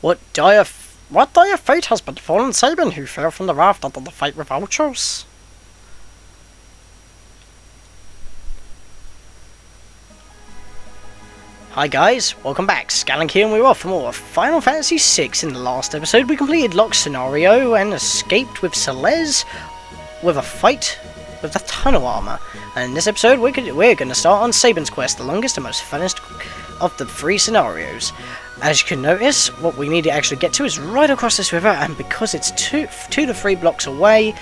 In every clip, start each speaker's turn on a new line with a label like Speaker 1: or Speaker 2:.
Speaker 1: What dire fate has befallen Sabin, who fell from the raft after the fight with vultures? Hi guys, welcome back. Scatlink here, and we're off for more Final Fantasy VI. In the last episode, we completed Locke's scenario and escaped with Celeste with a fight with the tunnel armor. And in this episode, we're going to start on Sabin's quest, the longest and most funnest of the 3 scenarios. As you can notice, what we need to actually get to is right across this river, and because it's 2 to 3 blocks away,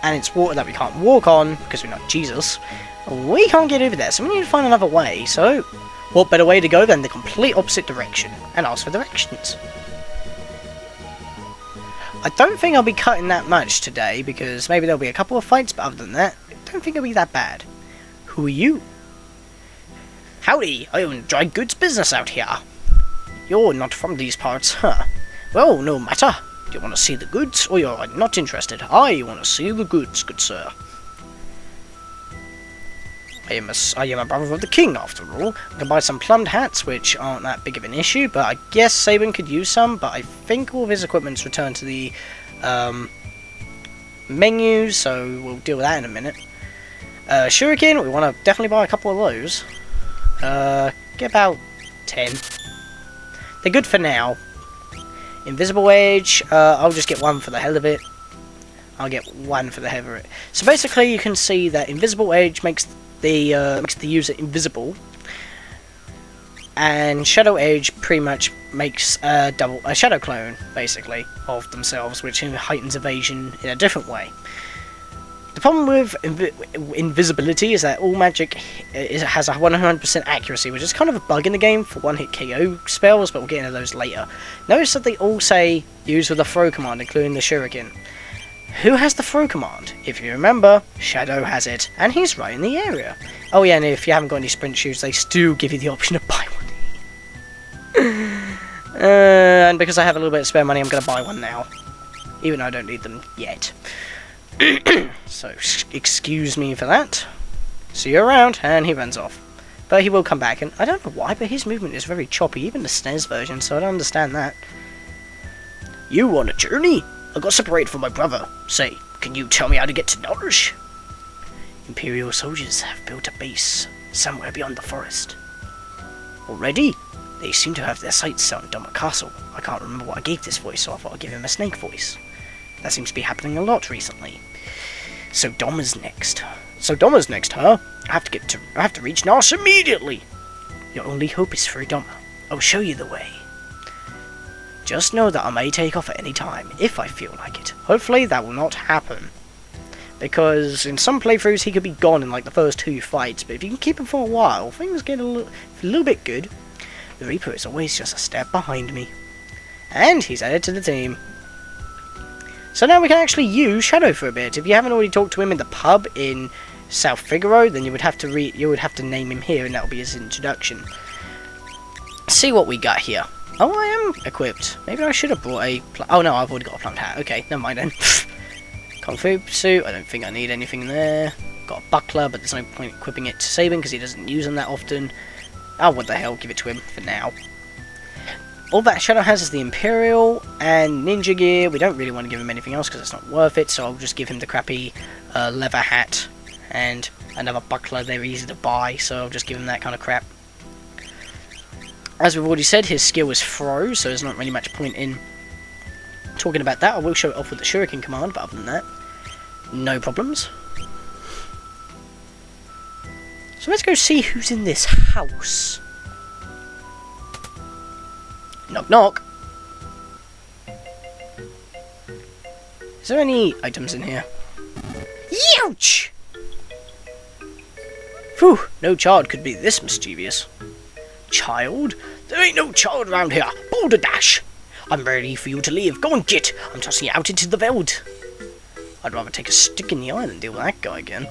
Speaker 1: and it's water that we can't walk on, because we're not Jesus, we can't get over there, so we need to find another way. So, what better way to go than the complete opposite direction, and ask for directions. I don't think I'll be cutting that much today, because maybe there'll be a couple of fights, but other than that, I don't think it'll be that bad. Who are you? Howdy, I own dry goods business out here. You're not from these parts, huh? Well, no matter. Do you want to see the goods, or you're not interested? I want to see the goods, good sir. I am a brother of the king, after all. I can buy some plumbed hats, which aren't that big of an issue, but I guess Sabin could use some, but I think all of his equipment's returned to the menu, so we'll deal with that in a minute. Shuriken, we want to definitely buy a couple of those. Get about 10. They're good for now. Invisible Edge, I'll just get one for the hell of it. I'll get one for the hell of it. So basically, you can see that Invisible Edge makes the user invisible, and Shadow Edge pretty much makes a shadow clone, basically, of themselves, which heightens evasion in a different way. The problem with invisibility is that all magic has a 100% accuracy, which is kind of a bug in the game for one-hit KO spells, but we'll get into those later. Notice that they all say use with a throw command, including the Shuriken. Who has the throw command? If you remember, Shadow has it, and he's right in the area. Oh yeah, and if you haven't got any sprint shoes, they still give you the option to buy one. And because I have a little bit of spare money, I'm going to buy one now. Even though I don't need them yet. So, excuse me for that. See you around, and he runs off. But he will come back, and I don't know why, but his movement is very choppy, even the SNES version, so I don't understand that. You on a journey? I got separated from my brother. Say, can you tell me how to get to Nourish? Imperial soldiers have built a base somewhere beyond the forest. Already? They seem to have their sights set on Doma Castle. I can't remember what I gave this voice, so I thought I'd give him a snake voice. That seems to be happening a lot recently. So Doma's next. Huh? I have to reach Narshe immediately. Your only hope is through Doma. I'll show you the way. Just know that I may take off at any time, if I feel like it. Hopefully that will not happen. Because in some playthroughs he could be gone in like the first 2 fights, but if you can keep him for a while, things get a little bit good. The Reaper is always just a step behind me. And he's added to the team. So now we can actually use Shadow for a bit. If you haven't already talked to him in the pub in South Figaro, then you would have to name him here, and that will be his introduction. See what we got here. Oh, I am equipped. Maybe I should have brought a... Oh no, I've already got a plumbed hat. Okay, never mind then. Kung Fu suit. I don't think I need anything there. Got a buckler, but there's no point equipping it to Sabin because he doesn't use them that often. Oh, what the hell? Give it to him for now. All that Shadow has is the Imperial and Ninja gear. We don't really want to give him anything else because it's not worth it, so I'll just give him the crappy leather hat and another buckler. They're easy to buy, so I'll just give him that kind of crap. As we've already said, his skill is throw, so there's not really much point in talking about that. I will show it off with the Shuriken command, but other than that, no problems. So let's go see who's in this house. Knock knock. Is there any items in here? Ouch! Phew, no child could be this mischievous. Child? There ain't no child around here. Boulder dash! I'm ready for you to leave. Go on, git. I'm tossing you out into the veld. I'd rather take a stick in the eye than deal with that guy again.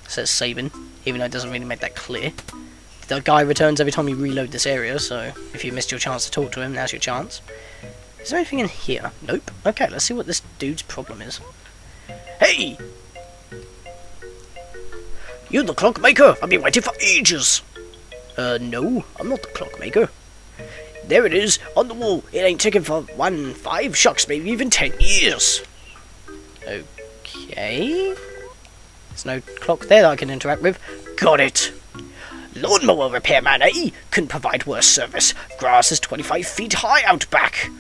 Speaker 1: Says Sabin, even though it doesn't really make that clear. The guy returns every time you reload this area, so if you missed your chance to talk to him, now's your chance. Is there anything in here? Nope. Okay, let's see what this dude's problem is. Hey! You the clockmaker? I've been waiting for ages! No, I'm not the clockmaker. There it is, on the wall. It ain't ticking for 1, 5, shucks, maybe even 10 years. Okay. There's no clock there that I can interact with. Got it. Lawnmower repairman, eh? Couldn't provide worse service. Grass is 25 feet high out back.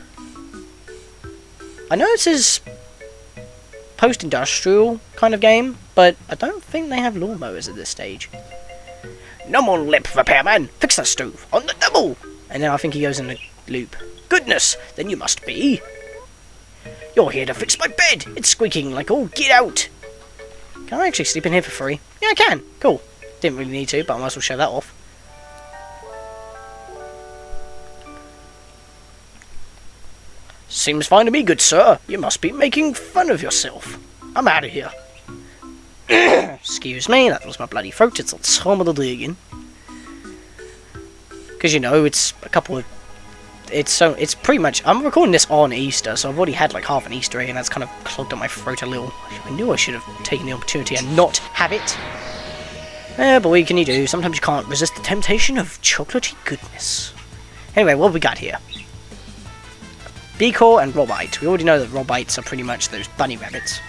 Speaker 1: I know this is post-industrial kind of game, but I don't think they have lawnmowers at this stage. No more lip, repairman. Fix that stove on the double. And then I think he goes in a loop. Goodness, then you must be. You're here to fix my bed. It's squeaking like all get out. Can I actually sleep in here for free? Yeah, I can. Cool. Didn't really need to, but I might as well show that off. Seems fine to me, good sir. You must be making fun of yourself. I'm out of here. Excuse me, that was my bloody throat. It's the time of the day again. Because, you know, it's a couple of... It's pretty much... I'm recording this on Easter, so I've already had like half an Easter egg, and that's kind of clogged up my throat a little. I knew I should have taken the opportunity and not have it. But what can you do? Sometimes you can't resist the temptation of chocolatey goodness. Anyway, what have we got here? Beaker and Robite. We already know that Robites are pretty much those bunny rabbits.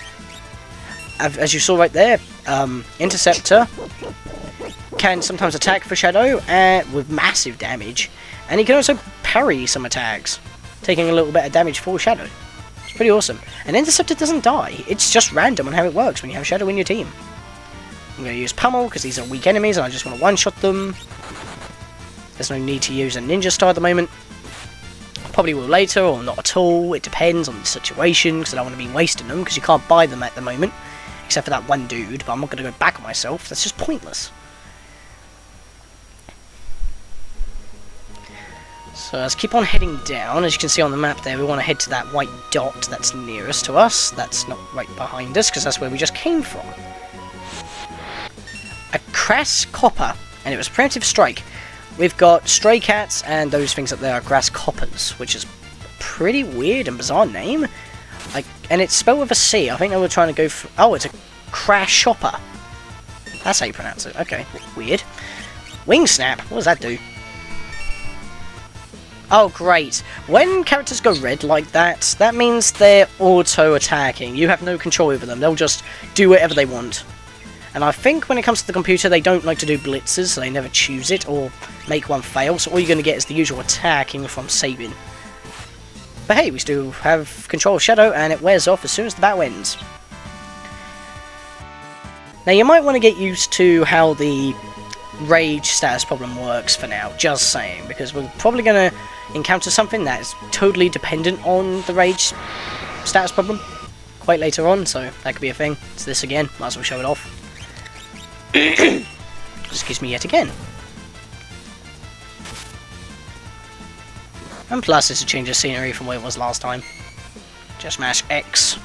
Speaker 1: As you saw right there, Interceptor can sometimes attack for Shadow with massive damage, and he can also parry some attacks, taking a little bit of damage for Shadow. It's pretty awesome. And Interceptor doesn't die, it's just random on how it works when you have Shadow in your team. I'm going to use Pummel because these are weak enemies and I just want to one-shot them. There's no need to use a Ninja Star at the moment. Probably will later or not at all, it depends on the situation because I don't want to be wasting them because you can't buy them at the moment. Except for that one dude, but I'm not going to go back on myself, that's just pointless. So let's keep on heading down. As you can see on the map there, we want to head to that white dot that's nearest to us. That's not right behind us, because that's where we just came from. A Crass Copper, and it was Preemptive Strike. We've got Stray Cats, and those things up there are Grass Coppers, which is a pretty weird and bizarre name. And it's spelled with a C. I think they were trying to go for... Oh, it's a Crash Shopper. That's how you pronounce it. Okay, weird. Wing Snap. What does that do? Oh, great. When characters go red like that, that means they're auto-attacking. You have no control over them. They'll just do whatever they want. And I think when it comes to the computer, they don't like to do blitzes, so they never choose it or make one fail. So all you're going to get is the usual attacking from Sabin. But hey, we still have control of Shadow, and it wears off as soon as the battle ends. Now, you might want to get used to how the rage status problem works for now, just saying, because we're probably going to encounter something that is totally dependent on the rage status problem quite later on, so that could be a thing. It's this again, might as well show it off. Excuse me yet again. And plus, it's a change of scenery from where it was last time. Just mash X.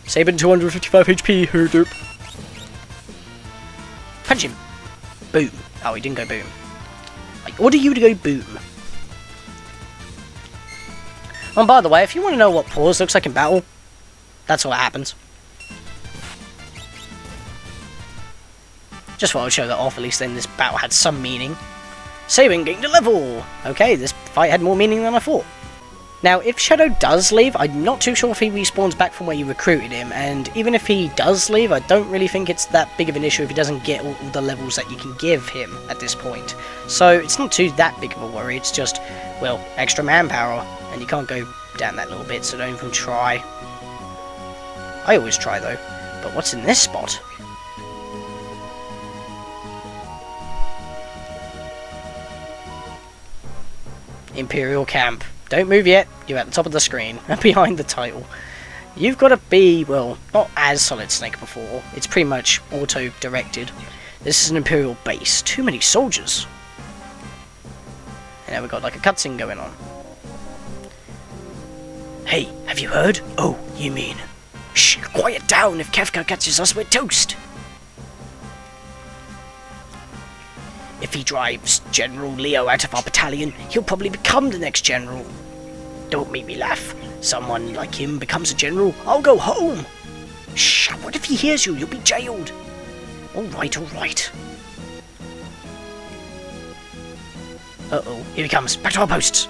Speaker 1: Sabin 255 HP, herderp. Punch him. Boom. Oh, he didn't go boom. I order you to go boom. Oh, by the way, if you want to know what pause looks like in battle, that's what happens. Just thought I'd show that off, at least then this battle had some meaning. Sabin gained a level! Okay, this fight had more meaning than I thought. Now, if Shadow does leave, I'm not too sure if he respawns back from where you recruited him, and even if he does leave, I don't really think it's that big of an issue if he doesn't get all the levels that you can give him at this point. So, it's not too that big of a worry, it's just, well, extra manpower, and you can't go down that little bit, so don't even try. I always try, though. But what's in this spot? Imperial Camp. Don't move yet, you're at the top of the screen, and behind the title. You've got to be, well, not as Solid Snake before, it's pretty much auto-directed. This is an Imperial base, too many soldiers. And now we've got like a cutscene going on. Hey, have you heard? Oh, you mean... Shh, quiet down, if Kefka catches us, we're toast! If he drives General Leo out of our battalion, he'll probably become the next general. Don't make me laugh. Someone like him becomes a general, I'll go home. Shh, what if he hears you? You'll be jailed. Alright, alright. Uh-oh, here he comes. Back to our posts.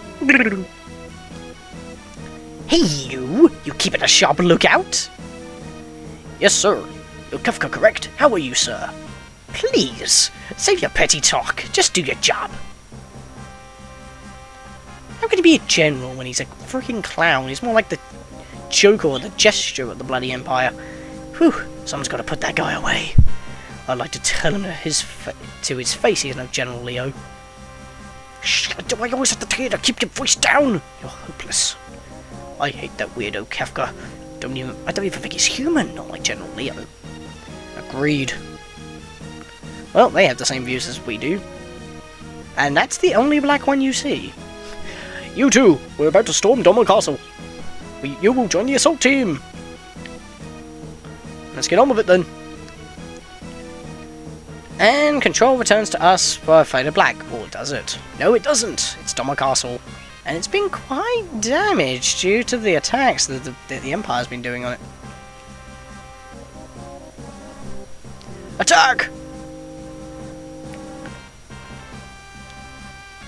Speaker 1: Hey, you! You keeping a sharp lookout? Yes, sir. You're Kafka, correct? How are you, sir? Please, save your petty talk. Just do your job. How could he be a general when he's a freaking clown? He's more like the Joker or the Gesture of the bloody Empire. Whew, someone's got to put that guy away. I'd like to tell him to his face he's no General Leo. Shh, do I always have to tell you to keep your voice down? You're hopeless. I hate that weirdo Kafka. I don't even think he's human, not like General Leo. Agreed. Well, they have the same views as we do. And that's the only black one you see. You two, we're about to storm Doma Castle. You will join the assault team. Let's get on with it then. And control returns to us for a faded black. Or does it? No, it doesn't. It's Doma Castle. And it's been quite damaged due to the attacks that the Empire's been doing on it. Attack!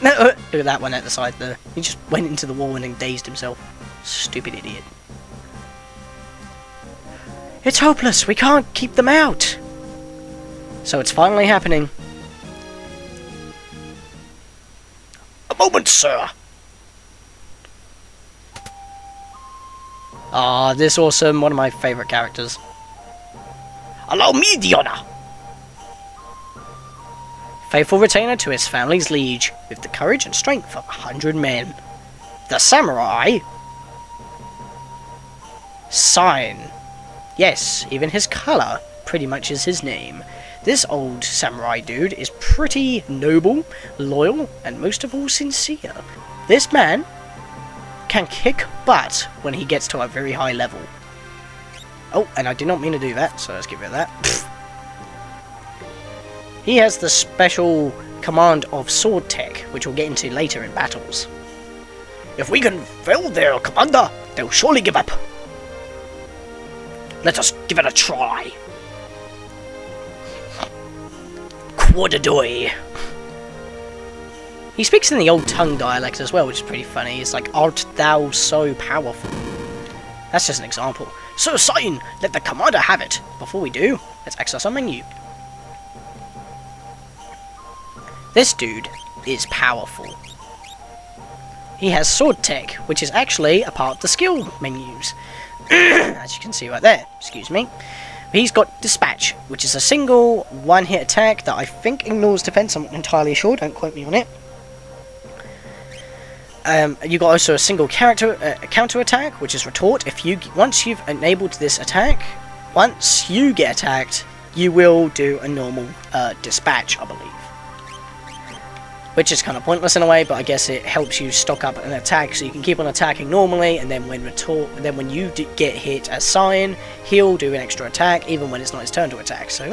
Speaker 1: No, look at that one at the side there. He just went into the wall and then dazed himself. Stupid idiot. It's hopeless. We can't keep them out. So it's finally happening. A moment, sir. Ah, this awesome. One of my favourite characters. Allow me the honour. Faithful retainer to his family's liege, with the courage and strength of 100 men. The samurai. Sign. Yes, even his colour pretty much is his name. This old samurai dude is pretty noble, loyal, and most of all sincere. This man can kick butt when he gets to a very high level. Oh, and I did not mean to do that, so let's get rid of that. Pfft. He has the special command of sword tech, which we'll get into later in battles. If we can fail their commander, they'll surely give up. Let us give it a try. Quadadoy. He speaks in the old tongue dialect as well, which is pretty funny. It's like, art thou so powerful? That's just an example. Sir Sabin, let the commander have it. Before we do, let's access our menu. This dude is powerful. He has sword tech, which is actually a part of the skill menus. As you can see right there, excuse me. He's got Dispatch, which is a single one-hit attack that I think ignores defense. I'm not entirely sure, don't quote me on it. You got also a single counter attack, which is Retort. Once you've enabled this attack, once you get attacked, you will do a normal Dispatch, I believe. Which is kind of pointless in a way, but I guess it helps you stock up an attack so you can keep on attacking normally, and then when you get hit as Cyan, he'll do an extra attack even when it's not his turn to attack. So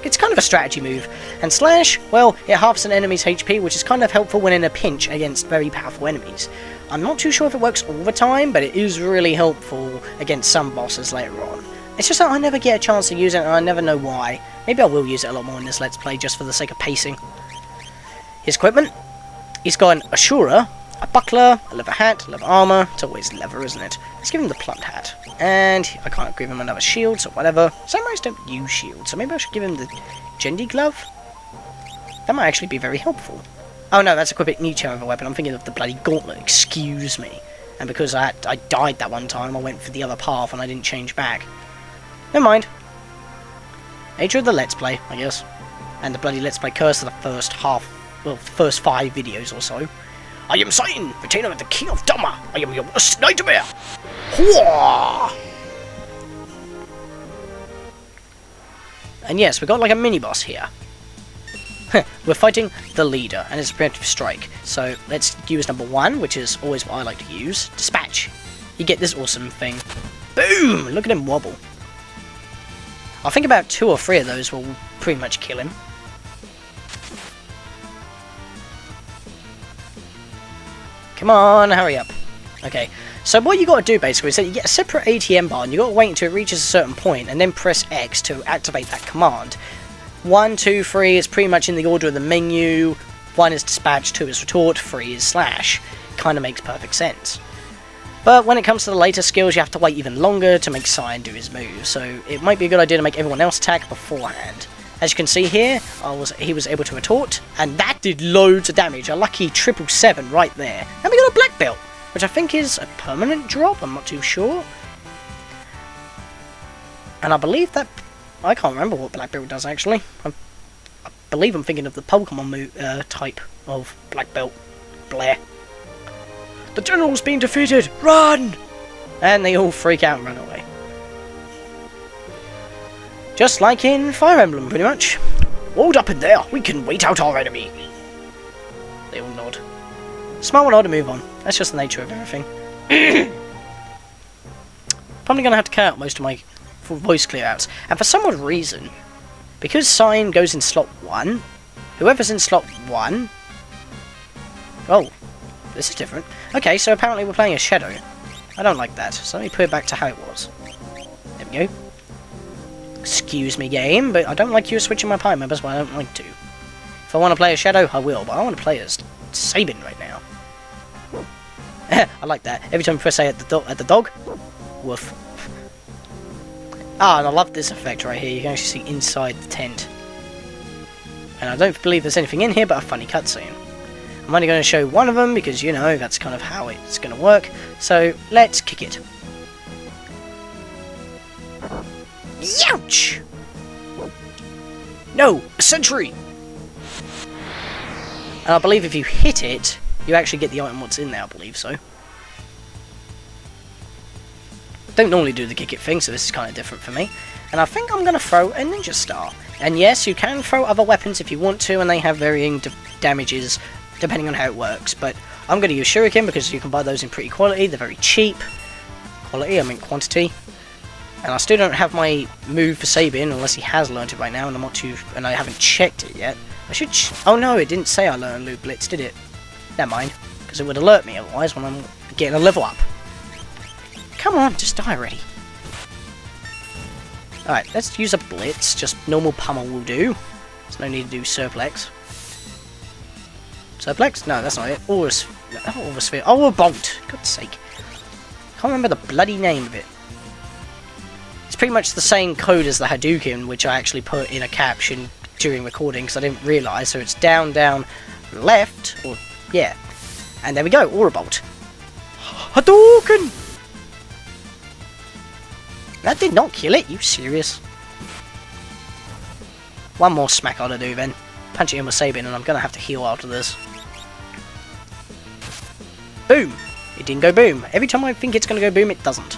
Speaker 1: it's kind of a strategy move. And Slash, well, it halves an enemy's HP, which is kind of helpful when in a pinch against very powerful enemies. I'm not too sure if it works all the time, but it is really helpful against some bosses later on. It's just that I never get a chance to use it, and I never know why. Maybe I will use it a lot more in this Let's Play just for the sake of pacing. His equipment, he's got an Ashura, a buckler, a leather hat, leather armor. It's always leather, isn't it? Let's give him the plucked hat. And I can't give him another shield, so whatever. Samurais don't use shields, so maybe I should give him the Jendi glove? That might actually be very helpful. Oh no, that's equipping each other weapon. I'm thinking of the bloody gauntlet, excuse me. And because I died that one time, I went for the other path and I didn't change back. Never mind. Nature of the Let's Play, I guess. And the bloody Let's Play curse of the first half. Well, first 5 videos or so. I am Sabin, retainer of the King of Doma. I am your worst nightmare. Hwah! And yes, we got like a mini-boss here. We're fighting the leader, and it's a preemptive strike. So let's use number 1, which is always what I like to use. Dispatch. You get this awesome thing. Boom! Look at him wobble. I think about 2 or 3 of those will pretty much kill him. Come on, hurry up. Okay, so what you got to do basically is that you get a separate ATM bar and you got to wait until it reaches a certain point and then press X to activate that command. 1, 2, 3 is pretty much in the order of the menu. 1 is dispatch, 2 is retort, 3 is slash. Kind of makes perfect sense. But when it comes to the later skills, you have to wait even longer to make Cyan do his move, so it might be a good idea to make everyone else attack beforehand. As you can see here, he was able to retort, and that did loads of damage. A lucky 777 right there. And we got a black belt, which I think is a permanent drop, I'm not too sure. And I believe that... I can't remember what black belt does, actually. I believe I'm thinking of the Pokemon type of black belt. Blair. The general's been defeated! Run! And they all freak out and run away. Just like in Fire Emblem, pretty much. Hold up in there, we can wait out our enemy. They all nod. Smile and nod and move on. That's just the nature of everything. Probably going to have to cut out most of my voice clear-outs. And for some odd reason, because Cyan goes in slot 1, whoever's in slot 1... Oh, this is different. Okay, so apparently we're playing a Shadow. I don't like that, so let me put it back to how it was. There we go. Excuse me, game, but I don't like you switching my party members when I don't like to. If I want to play a Shadow, I will, but I want to play as Sabin right now. I like that. Every time you press A at the dog, woof. Ah, and I love this effect right here. You can actually see inside the tent. And I don't believe there's anything in here but a funny cutscene. I'm only going to show one of them because, you know, that's kind of how it's going to work. So, let's kick it. Youch! No! A sentry! And I believe if you hit it, you actually get the item what's in there, I believe so. Don't normally do the kick it thing, so this is kind of different for me. And I think I'm going to throw a ninja star. And yes, you can throw other weapons if you want to, and they have varying damages depending on how it works. But I'm going to use shuriken because you can buy those in pretty quality. They're very cheap. Quality, I mean quantity. And I still don't have my move for Sabin, unless he has learnt it right now, and I'm not too... and I haven't checked it yet. I should... oh no, it didn't say I learned Loot Blitz, did it? Never mind, because it would alert me otherwise when I'm getting a level up. Come on, just die already. Alright, let's use a Blitz, just normal pummel will do. There's no need to do Surplex. Surplex? No, that's not it. Aurasphere. Oh, a Bolt! God's sake. Can't remember the bloody name of it. It's pretty much the same code as the Hadouken, which I actually put in a caption during recording because I didn't realise. So it's down, down, left, or yeah. And there we go, Aura Bolt. Hadouken! That did not kill it, you serious? One more smack ought to do then. Punch it in with Sabin and I'm going to have to heal after this. Boom! It didn't go boom. Every time I think it's going to go boom, it doesn't.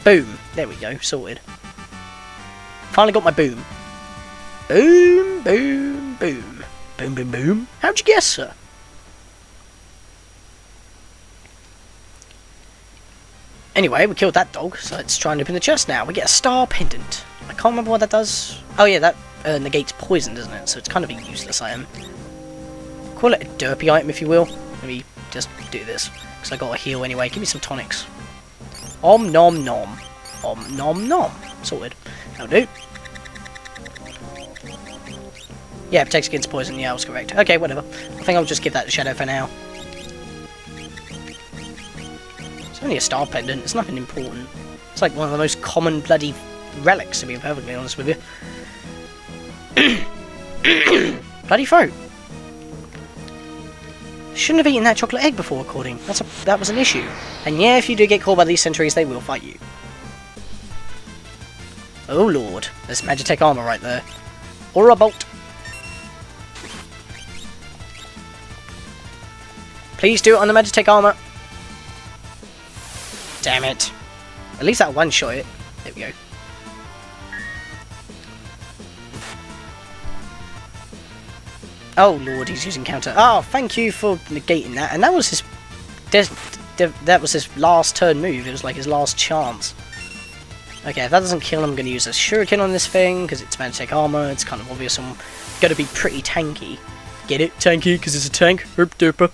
Speaker 1: Boom. There we go. Sorted. Finally got my boom. Boom, boom, boom. Boom, boom, boom. How'd you guess, sir? Anyway, we killed that dog, so let's try and open the chest now. We get a star pendant. I can't remember what that does. Oh yeah, that negates poison, doesn't it? So it's kind of a useless item. Call it a derpy item, if you will. Let me just do this, because I got a heal anyway. Give me some tonics. Om nom nom. Om nom nom. Sorted. That'll do. Yeah, protects against poison. Yeah, I was correct. Okay, whatever. I think I'll just give that to Shadow for now. It's only a star pendant. It's nothing important. It's like one of the most common bloody relics, to be perfectly honest with you. Bloody throat. Shouldn't have eaten that chocolate egg before recording. That was an issue. And yeah, if you do get caught by these sentries, they will fight you. Oh lord, there's Magitech armor right there. Aura Bolt. Please do it on the Magitech armor. Damn it. At least that one shot it. There we go. Oh lord, he's using counter. Oh, thank you for negating that. And that was his... that was his last turn move. It was like his last chance. Okay, if that doesn't kill him, I'm going to use a shuriken on this thing, because it's Magitech armor. It's kind of obvious I'm going to be pretty tanky. Get it? Tanky, because it's a tank. Herp derper.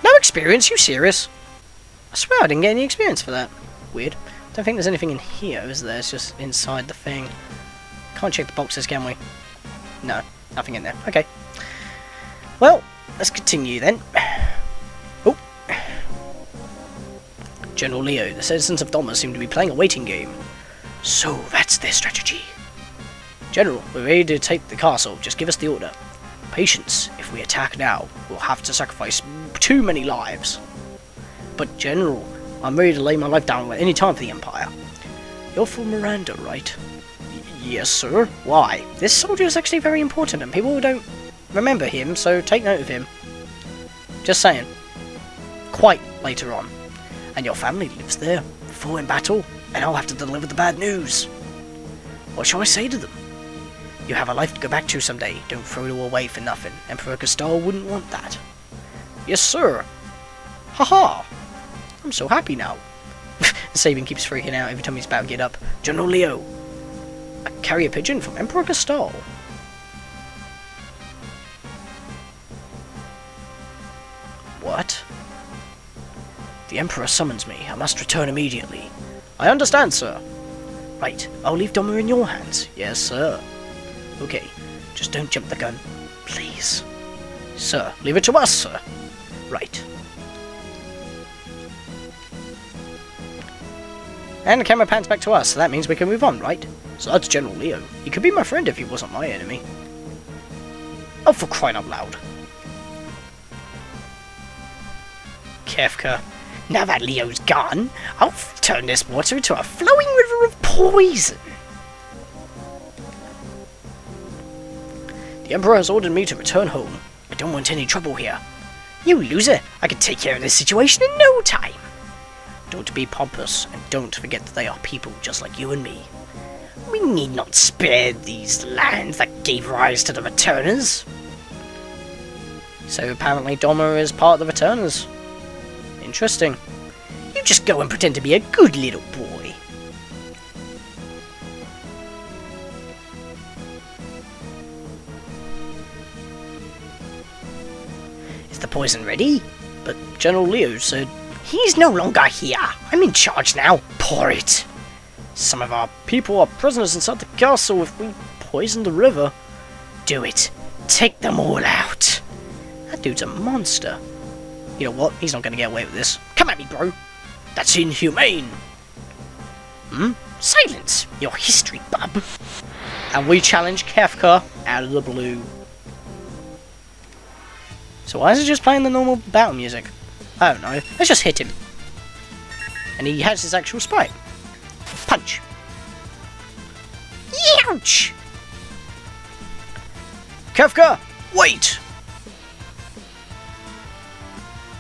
Speaker 1: No experience? You serious? I swear I didn't get any experience for that. Weird. Don't think there's anything in here, is there? It's just inside the thing. Can't check the boxes, can we? No, nothing in there. Okay. Well, let's continue then. Oh. General Leo, the citizens of Doma seem to be playing a waiting game. So, that's their strategy. General, we're ready to take the castle. Just give us the order. Patience. If we attack now, we'll have to sacrifice too many lives. But General, I'm ready to lay my life down at any time for the Empire. You're from Miranda, right? Yes, sir. Why? This soldier is actually very important and people don't remember him, so take note of him. Just saying. Quite later on. And your family lives there, fought in battle, and I'll have to deliver the bad news. What shall I say to them? You have a life to go back to someday. Don't throw it all away for nothing. Emperor Cristal wouldn't want that. Yes, sir. Haha. I'm so happy now. Sabin keeps freaking out every time he's about to get up. General Leo. A carrier pigeon from Emperor Cristal. What? The Emperor summons me. I must return immediately. I understand, sir. Right, I'll leave Doma in your hands. Yes, sir. Okay, just don't jump the gun. Please. Sir, leave it to us, sir. Right. And the camera pans back to us, so that means we can move on, right? So that's General Leo. He could be my friend if he wasn't my enemy. Oh, for crying out loud. Kefka. Now that Leo's gone, I'll turn this water into a flowing river of poison. The Emperor has ordered me to return home. I don't want any trouble here. You loser, I can take care of this situation in no time. Don't be pompous, and don't forget that they are people just like you and me. We need not spare these lands that gave rise to the Returners. So apparently Doma is part of the Returners. Interesting. You just go and pretend to be a good little boy. Is the poison ready? But General Leo said, he's no longer here. I'm in charge now. Pour it. Some of our people are prisoners inside the castle if we poison the river. Do it. Take them all out. That dude's a monster. You know what? He's not going to get away with this. Come at me, bro. That's inhumane. Silence, your history bub. And we challenge Kefka out of the blue. So why is it just playing the normal battle music? I don't know. Let's just hit him. And he has his actual sprite. Punch. Ouch! Kefka, wait!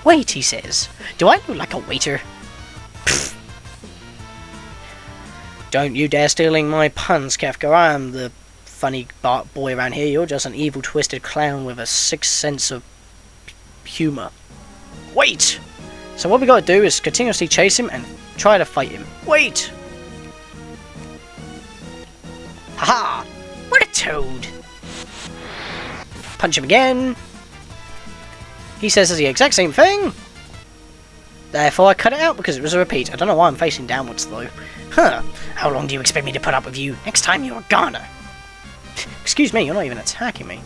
Speaker 1: Wait, he says. Do I look like a waiter? Pfft. Don't you dare stealing my puns, Kefka. I am the funny boy around here. You're just an evil, twisted clown with a sick sense of humour. Wait! So what we gotta do is continuously chase him and try to fight him. Wait! Haha! What a toad! Punch him again. He says the exact same thing. Therefore I cut it out because it was a repeat. I don't know why I'm facing downwards though. Huh. How long do you expect me to put up with you? Next time you're a goner. Excuse me, you're not even attacking me.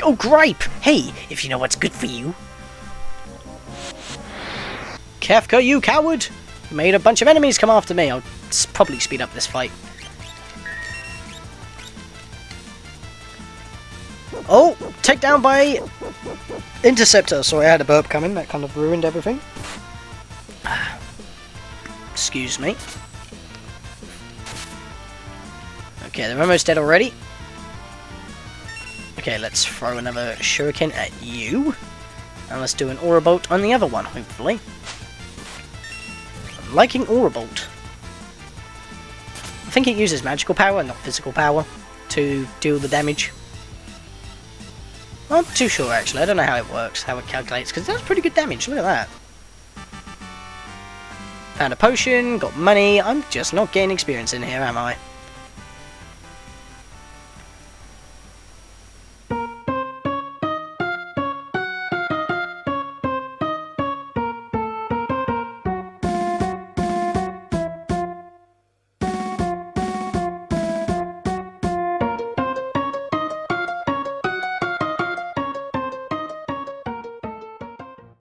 Speaker 1: Oh, gripe! Hey, if you know what's good for you. Kefka, you coward! You made a bunch of enemies come after me. I'll probably speed up this fight. Oh, take down by Interceptor. Sorry, I had a burp coming. That kind of ruined everything. Excuse me. Okay, they're almost dead already. Okay, let's throw another shuriken at you. And let's do an aura bolt on the other one, hopefully. I'm liking aura bolt. I think it uses magical power, not physical power, to deal the damage. I'm not too sure actually, I don't know how it works, how it calculates, because it does pretty good damage, look at that. Found a potion, got money, I'm just not getting experience in here, am I?